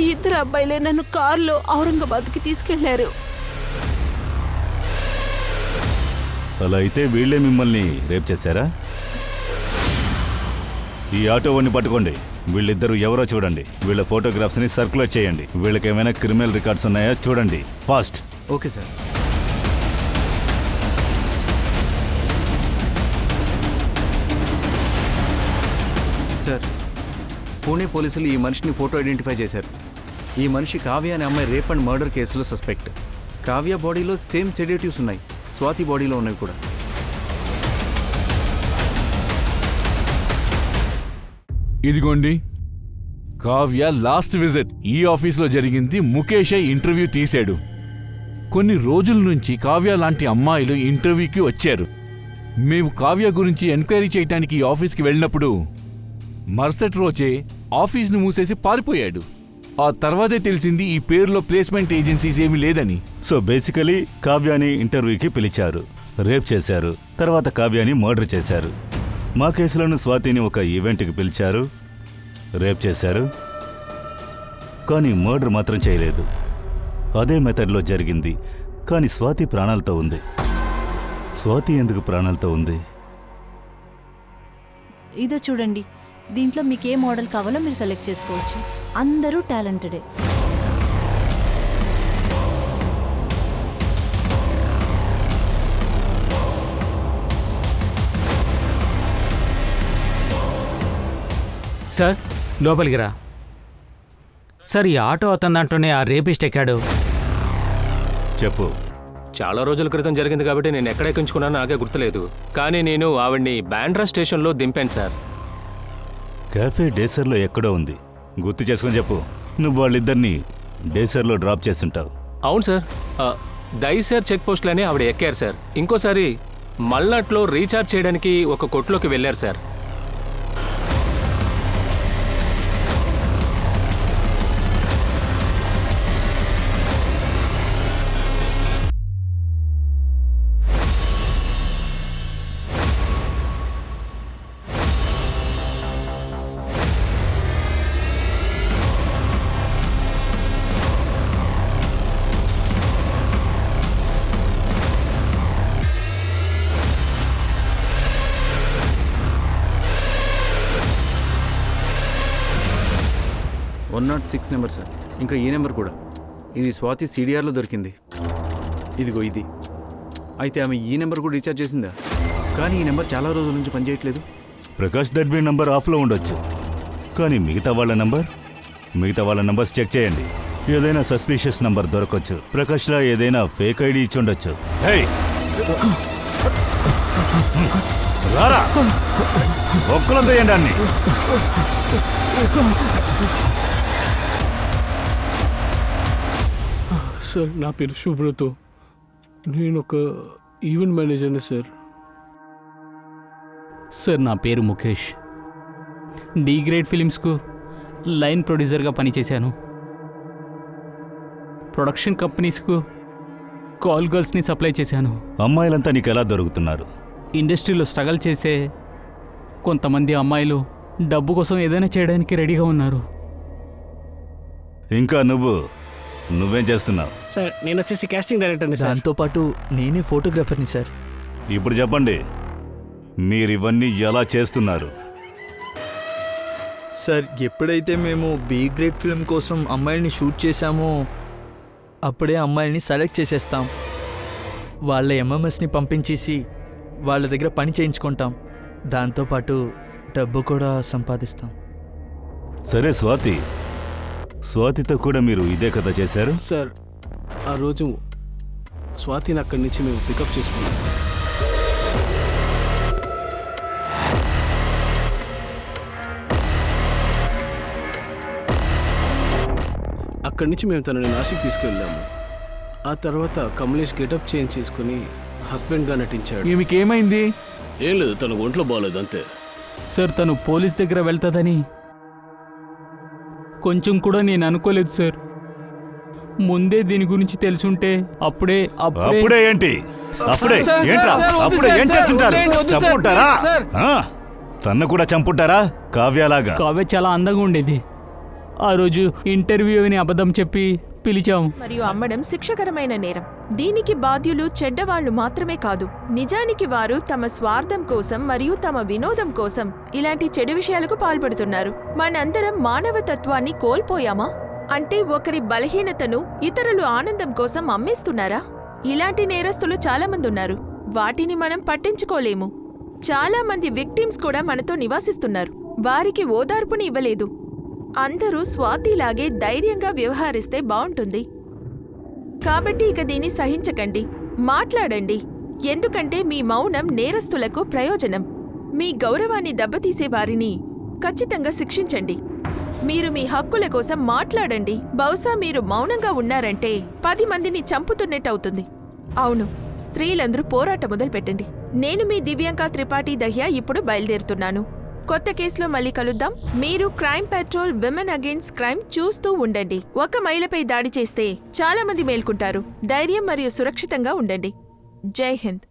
ఈ ఇద్దరు అబ్బాయిలే నన్ను కారులో ఔరంగాబాద్కి తీసుకెళ్లారు. అలా అయితే వీళ్ళే మిమ్మల్ని రేప్ చేశారా? ఈ ఆటో వాడిని పట్టుకోండి. వీళ్ళిద్దరూ ఎవరో చూడండి. వీళ్ళ ఫోటోగ్రాఫ్స్ని సర్క్యులేట్ చేయండి. వీళ్ళకి ఏమైనా క్రిమినల్ రికార్డ్స్ ఉన్నాయా చూడండి. Fast. Okay sir. Sir, Pune పోలీసులు ఈ మనిషిని ఫోటో ఐడెంటిఫై చేశారు. ఈ మనిషి కావ్య అనే అమ్మాయి రేప్ అండ్ మర్డర్ కేసులో సస్పెక్ట్. కావ్య బాడీలో సేమ్ సెడేటివ్స్ ఉన్నాయి, స్వాతి బాడీలో ఉన్నాయి కూడా. ఇదిగోండి కావ్య లాస్ట్ విజిట్ ఈ ఆఫీస్లో జరిగింది. ముఖేషే ఇంటర్వ్యూ తీశాడు. కొన్ని రోజుల నుంచి కావ్య లాంటి అమ్మాయిలు ఇంటర్వ్యూకి వచ్చారు. మేము కావ్య గురించి ఎంక్వైరీ చేయడానికి ఈ ఆఫీస్కి వెళ్ళినప్పుడు మరుసటి రోజే ఆఫీస్ను మూసేసి పారిపోయాడు. ఆ తర్వాతే తెలిసింది ఈ పేరులో ప్లేస్మెంట్ ఏజెన్సీస్ ఏమీ లేదని. సో బేసికలీ కావ్యాని ఇంటర్వ్యూకి పిలిచారు, రేప్ చేశారు, తర్వాత కావ్యాని మర్డర్ చేశారు. మా కేసులోని స్వాతిని ఒక ఈవెంట్కి పిలిచారు, రేప్ చేశారు, కానీ మర్డర్ మాత్రం చేయలేదు. అదే మెథడ్లో జరిగింది, కానీ స్వాతి ప్రాణాలతో ఉంది. స్వాతి ఎందుకు ప్రాణాలతో ఉంది? ఇదో చూడండి, దీంట్లో మీకు ఏ మోడల్ కావాలో మీరు సెలెక్ట్ చేసుకోవచ్చు. అందరూ టాలెంటెడే. సార్ లోపలికి రా. సార్, ఈ ఆటో అతని దాంట్లోనే ఆ రేపిస్ట్ ఎక్కాడు. చెప్పు. చాలా రోజుల క్రితం జరిగింది కాబట్టి నేను ఎక్కడ ఎక్కించుకున్నానో నాకే గుర్తులేదు. కానీ నేను ఆవిడ్ని బాండ్రా స్టేషన్లో దింపాను సార్. క్యాఫే డేసర్లో ఎక్కడో ఉంది, గుర్తు చేసుకుని చెప్పు. నువ్వు వాళ్ళిద్దరిని డేసర్లో డ్రాప్ చేస్తుంటావు. అవును సార్. దైసర్ చెక్ పోస్ట్లోనే ఆవిడ ఎక్కారు సార్. ఇంకోసారి మల్నాట్లో రీఛార్జ్ చేయడానికి ఒక కొట్లోకి వెళ్ళారు సార్. .6 number sir. ఇంకా ఈ నెంబర్ కూడా. ఇది స్వాతి CDRలో దొరికింది. ఇదిగో ఇది. అయితే ఆమె ఈ నెంబర్ కూడా రీఛార్జ్ చేసిందా? కానీ ఈ నెంబర్ చాలా రోజుల నుంచి పనిచేయట్లేదు. ప్రకాష్ దడ్బీ నంబర్ ఆఫ్లో ఉండొచ్చు, కానీ మిగతా వాళ్ళ నంబర్స్ చెక్ చేయండి. ఏదైనా సస్పీషియస్ నంబర్ దొరకొచ్చు. ప్రకాష్లా ఏదైనా ఫేక్ ఐడి ఇచ్చి ఉండొచ్చు. రారా, ఒక్కలంతా ఏంటన్ని. సార్, నా పేరు శుభ్రతో. నేను ఒక ఈవెంట్ మేనేజర్ని సార్. సార్, నా పేరు ముఖేష్. డి గ్రేడ్ ఫిలిమ్స్కు లైన్ ప్రొడ్యూసర్గా పనిచేశాను. ప్రొడక్షన్ కంపెనీస్కు కాల్ గర్ల్స్ని సప్లై చేశాను. అమ్మాయిలంతా నీకు ఎలా దొరుకుతున్నారు? ఇండస్ట్రీలో స్ట్రగల్ చేసే కొంతమంది అమ్మాయిలు డబ్బు కోసం ఏదైనా చేయడానికి రెడీగా ఉన్నారు. ఇంకా నువ్వేం చేస్తున్నావు? సార్, నేను వచ్చేసి కాస్టింగ్ డైరెక్టర్ని సార్. దాంతోపాటు నేనే ఫోటోగ్రాఫర్ని సార్. ఇప్పుడు చెప్పండి, మీరివన్నీ ఎలా చేస్తున్నారు? సార్, ఎప్పుడైతే మేము బి గ్రేడ్ ఫిల్మ్ కోసం అమ్మాయిల్ని షూట్ చేశామో అప్పుడే అమ్మాయిల్ని సెలెక్ట్ చేసేస్తాం. వాళ్ళ MMSని పంపించేసి వాళ్ళ దగ్గర పని చేయించుకుంటాం. దాంతోపాటు డబ్బు కూడా సంపాదిస్తాం. సరే, స్వాతితో కూడా మీరు ఇదే కథ చేశారు? సార్, ఆ రోజు స్వాతిని అక్కడి నుంచి మేము పికప్ చేసుకున్నాం. అక్కడి నుంచి మేము తనని నాసిక్ తీసుకెళ్ళాము. ఆ తర్వాత కమలేష్ గెటప్ చేంజ్ చేసుకుని హస్బెండ్గా నటించాడు. ఈమెకేమైంది? ఏం లేదు, తన ఒంట్లో బాగలేదు అంతే. సార్, తను పోలీస్ దగ్గర వెళ్తుందని కొంచెం కూడా నేను అనుకోలేదు సార్. ముందే దీని గురించి తెలుసుంటే అప్పుడే అప్పుడే ఏంటి అప్పుడే సార్, ఏంట్రా సార్, వద్దు అప్పుడే సార్, ఏం సార్, చేస్తుంటారు వద్దు, వద్దు సార్, చంపుంటారా ప్లీజ్ సార్. తన్ను కూడా చంపుంటారా కావ్యలాగా కావ్య చాలా అందంగా ఉండేది. ఆ రోజు ఇంటర్వ్యూ అని అబద్ధం చెప్పి పిలిచాం. మరియు అమ్మడం శిక్షకరమైన నేరం. దీనికి బాధ్యులు చెడ్డవాళ్లు మాత్రమే కాదు, నిజానికి వారు తమ స్వార్థం కోసం మరియు తమ వినోదం కోసం ఇలాంటి చెడు విషయాలకు పాల్పడుతున్నారు. మనందరం మానవతత్వాన్ని కోల్పోయామా? అంటే ఒకరి బలహీనతను ఇతరులు ఆనందం కోసం అమ్మేస్తున్నారా? ఇలాంటి నేరస్తులు చాలా మంది ఉన్నారు. వాటిని మనం పట్టించుకోలేము. చాలా మంది విక్టిమ్స్ కూడా మనతో నివాసిస్తున్నారు. వారికి ఓదార్పుని ఇవ్వలేదు. అందరూ స్వాతిలాగే ధైర్యంగా వ్యవహరిస్తే బావుంటుంది. కాబట్టి ఇక దీన్ని సహించకండి, మాట్లాడండి. ఎందుకంటే మీ మౌనం నేరస్తులకు ప్రయోజనం. మీ గౌరవాన్ని దెబ్బతీసే వారిని ఖచ్చితంగా శిక్షించండి. మీరు మీ హక్కుల కోసం మాట్లాడండి. బహుశా మీరు మౌనంగా ఉన్నారంటే 10 మందిని చంపుతున్నట్టవుతుంది. అవును, స్త్రీలందరూ పోరాటం మొదలుపెట్టండి. నేను మీ దివ్యాంక త్రిపాఠి దహ్యా ఇప్పుడు బయలుదేరుతున్నాను. కొత్త కేసులో మళ్ళీ కలుద్దాం. మీరు crime petrol women against crime చూస్తూ ఉండండి. ఒక మహిళపై దాడి చేస్తే చాలా మంది మేల్కుంటారు. ధైర్యం మరియు సురక్షితంగా ఉండండి. జై హింద్.